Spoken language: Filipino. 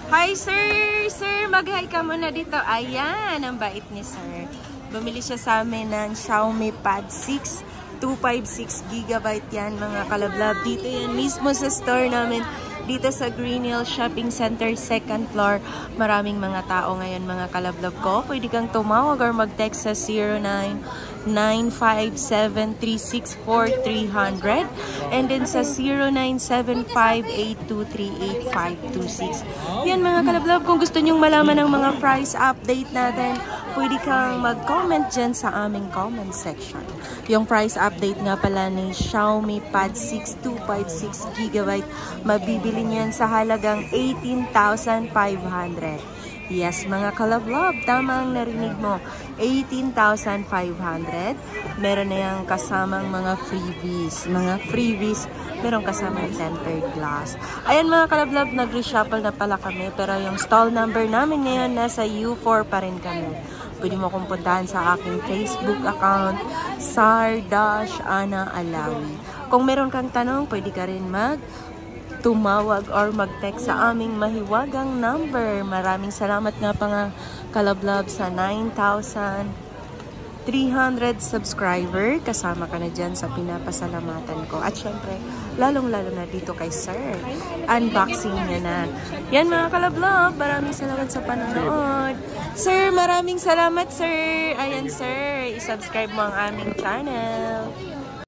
Hi, sir! Sir, mag-hi ka muna dito. Ayan, ang bait ni sir. Bumili siya sa amin ng Xiaomi Pad 6. 256GB yan, mga kalablab. Dito yan mismo sa store namin. Dito sa Green Hill Shopping Center, 2nd floor. Maraming mga tao ngayon, mga kalablab ko. Pwede kang tumawag or mag-text sa 09957364 and then sa 097582385526. Yan, mga kalablab, kung gusto nyong malaman ng mga price update natin, pwede kang mag-comment dyan sa aming comment section. Yung price update nga pala ni Xiaomi Pad 6 256GB, mabibili niyan sa halagang 18,500. Yes, mga kalablab, tama ang narinig mo. 18,500. Meron na yung kasamang mga freebies. Meron kasamang tempered glass. Ayan, mga kalablab, nag-reshuffle na pala kami. Pero yung stall number namin ngayon, nasa U4 pa rin kami. Pwede mo kong puntahan sa aking Facebook account, Sar-Ana Alawi. Kung meron kang tanong, pwede ka rin tumawag or mag-text sa aming mahiwagang number. Maraming salamat nga pa nga, kalablab, sa 9,300 subscriber. Kasama ka na dyan sa pinapasalamatan ko. At syempre, lalong-lalo na dito kay Sir. Unboxing niya na. Yan, mga kalablab, maraming salamat sa panonood. Sir, maraming salamat, sir. Ayan, sir. I-subscribe mo ang aming channel.